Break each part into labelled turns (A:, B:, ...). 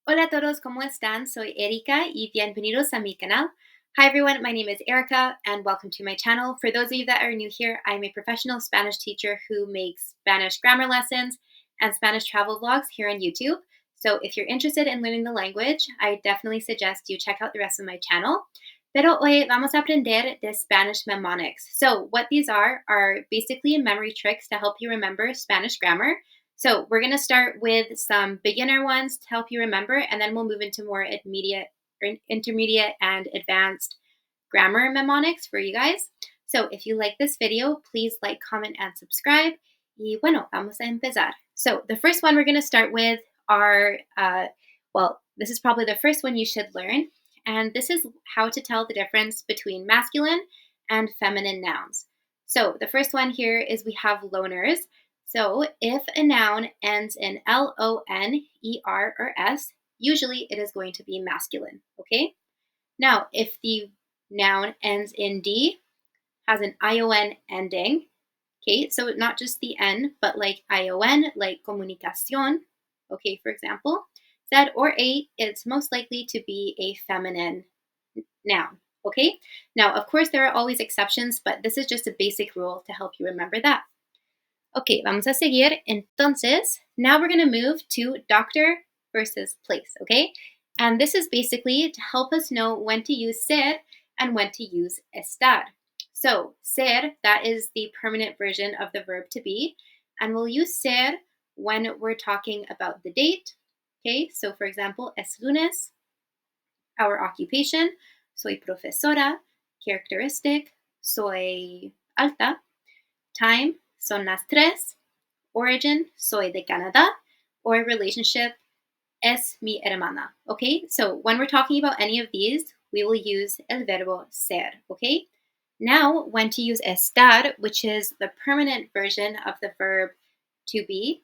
A: Hola a todos, ¿cómo están? Soy Erika y bienvenidos a mi canal. Hi everyone, my name is Erica and welcome to my channel. For those of you that are new here, I'm a professional Spanish teacher who makes Spanish grammar lessons and Spanish travel vlogs here on YouTube. So if you're interested in learning the language, I definitely suggest you check out the rest of my channel. Pero hoy vamos a aprender de Spanish mnemonics. So what these are basically memory tricks to help you remember Spanish grammar. So we're going to start with some beginner ones to help you remember, and then we'll move into more intermediate and advanced grammar mnemonics for you guys. So if you like this video, please like, comment, and subscribe. Y bueno, vamos a empezar. So the first one we're going to start with this is probably the first one you should learn, and this is how to tell the difference between masculine and feminine nouns. So the first one here is we have loners. So if a noun ends in L-O-N-E-R or S, usually it is going to be masculine, okay? Now, if the noun ends in D, has an I-O-N ending, okay? So not just the N, but like I-O-N, like comunicación, okay, for example. Z or A, it's most likely to be a feminine noun, okay? Now, of course, there are always exceptions, but this is just a basic rule to help you remember that. Okay, vamos a seguir. Entonces, now we're going to move to doctor versus place, okay? And this is basically to help us know when to use ser and when to use estar. So, ser, that is the permanent version of the verb to be, and we'll use ser when we're talking about the date, okay? So, for example, es lunes. Our occupation, soy profesora. Characteristic, soy alta. Time, son las 3. Origin, soy de Canadá. Or relationship, es mi hermana. Okay, so when we're talking about any of these, we will use el verbo ser. Okay, now when to use estar, which is the permanent version of the verb to be,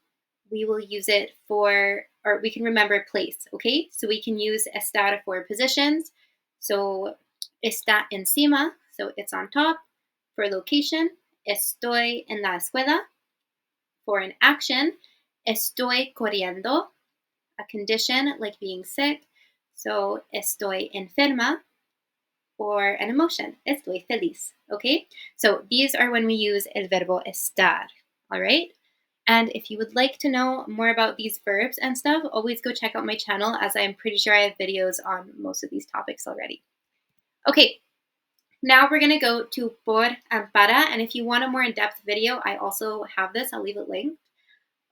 A: we will use it for, or we can remember place. Okay, so we can use estar for positions. So está encima, so it's on top. For location, estoy en la escuela. For an action, estoy corriendo. A condition like being sick, so estoy enferma. Or an emotion, estoy feliz. Okay, so these are when we use el verbo estar. All right. And if you would like to know more about these verbs and stuff, always go check out my channel, as I'm pretty sure I have videos on most of these topics already. Okay, now we're going to go to por and para, and if you want a more in-depth video, I also have this. I'll leave it linked.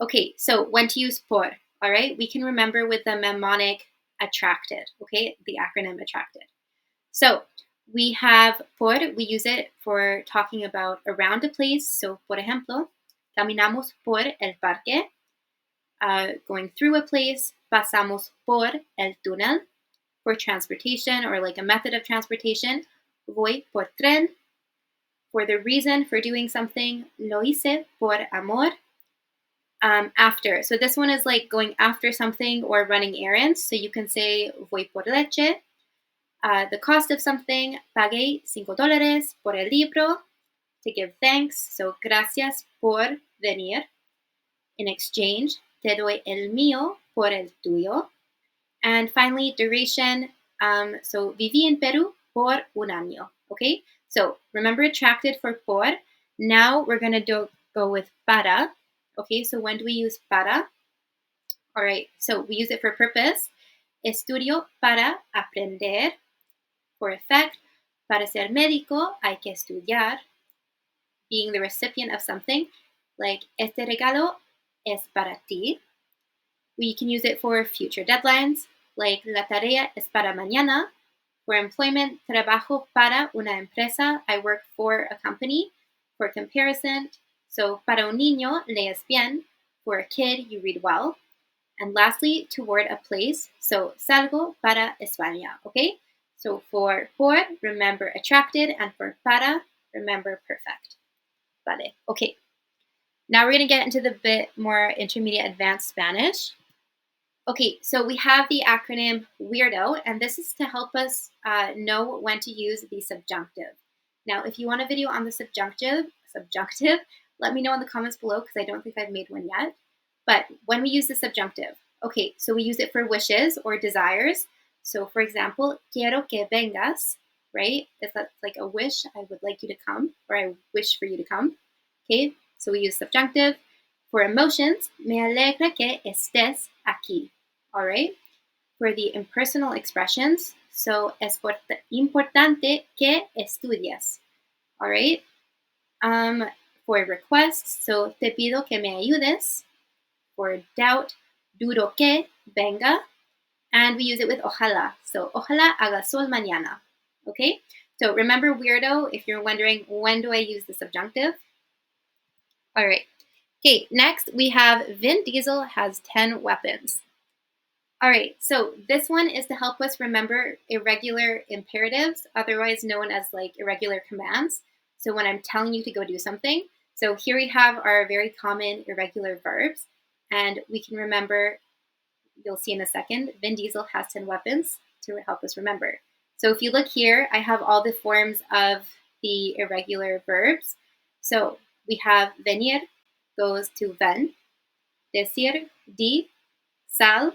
A: Okay, so when to use por, all right? We can remember with the mnemonic attracted, okay? The acronym attracted. So we have por, we use it for talking about around a place. So, por ejemplo, caminamos por el parque. Going through a place, pasamos por el túnel. For transportation or like a method of transportation, voy por tren. For the reason for doing something, lo hice por amor. After, so this one is like going after something or running errands. So you can say voy por leche. The cost of something, pagué $5 por el libro, to give thanks. So gracias por venir. In exchange, te doy el mío por el tuyo. And finally, duration. So viví en Perú por un año. Okay, so remember attracted for por. Now we're going to go with para. Okay, so when do we use para? All right, so we use it for purpose. Estudio para aprender. For effect, para ser médico hay que estudiar. Being the recipient of something, like este regalo es para ti. We can use it for future deadlines, like la tarea es para mañana. For employment, trabajo para una empresa. I work for a company. For comparison, so para un niño, lees bien. For a kid, you read well. And lastly, toward a place, so salgo para España, okay? So for por, remember attracted, and for para, remember perfect. Vale, okay. Now we're going to get into the bit more intermediate advanced Spanish. Okay, so we have the acronym WEIRDO, and this is to help us know when to use the subjunctive. Now, if you want a video on the subjunctive, let me know in the comments below, because I don't think I've made one yet. But when we use the subjunctive, Okay, so we use it for wishes or desires. So for example, quiero que vengas, right? If that's like a wish, I would like you to come, or I wish for you to come. Okay, so we use subjunctive. For emotions, me alegra que estés aquí. All right. For the impersonal expressions, so es importante que estudies. All right. For requests, so te pido que me ayudes. For doubt, dudo que venga. And we use it with ojalá. So ojalá haga sol mañana. Okay. So remember weirdo if you're wondering when do I use the subjunctive. All right. Okay, next we have Vin Diesel has 10 weapons. All right, so this one is to help us remember irregular imperatives, otherwise known as like irregular commands. So when I'm telling you to go do something, so here we have our very common irregular verbs, and we can remember, you'll see in a second, Vin Diesel has 10 weapons to help us remember. So if you look here, I have all the forms of the irregular verbs. So we have venir goes to ven, decir, di, sal,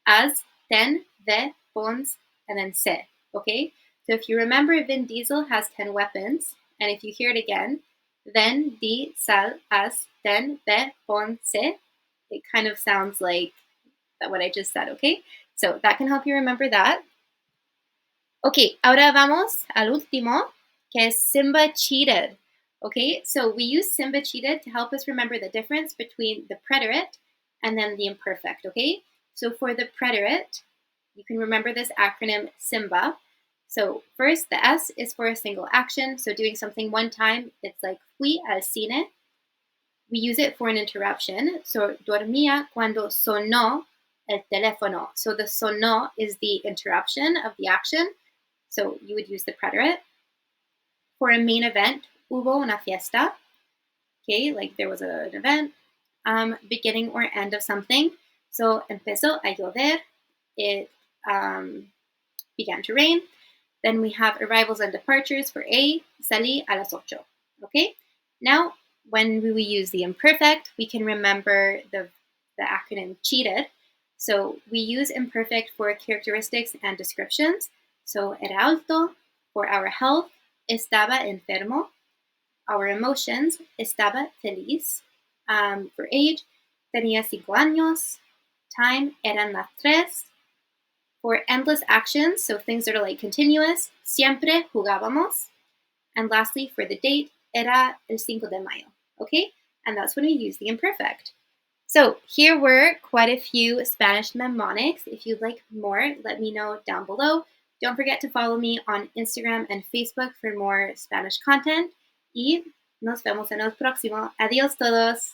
A: as, ten, ve, pons, and then se. Okay? So if you remember, Vin Diesel has 10 weapons, and if you hear it again, ven, di, sal, as, ten, ve, pon, se, it kind of sounds like what I just said, okay? So that can help you remember that. Okay, ahora vamos al último, que es Simba cheated. Okay, so we use Simba cheated to help us remember the difference between the preterite and then the imperfect, okay? So for the preterite, you can remember this acronym SIMBA. So first, the S is for a single action. So doing something one time, it's like fui al cine. We use it for an interruption. So dormía cuando sonó el teléfono. So the sonó is the interruption of the action. So you would use the preterite. For a main event, hubo una fiesta. Okay, like there was an event, beginning or end of something. So empezó a llover. It began to rain. Then we have arrivals and departures. For A, salí a las 8. Okay, now when we use the imperfect, we can remember the acronym cheated. So we use imperfect for characteristics and descriptions. So era alto, for our health, estaba enfermo. Our emotions, estaba feliz. For age, tenía 5 años. Time, eran las 3. For endless actions, so things that are like continuous, siempre jugábamos. And lastly, for the date, era el 5 de mayo. Okay? And that's when we use the imperfect. So here were quite a few Spanish mnemonics. If you'd like more, let me know down below. Don't forget to follow me on Instagram and Facebook for more Spanish content. Y nos vemos en el próximo. Adiós todos.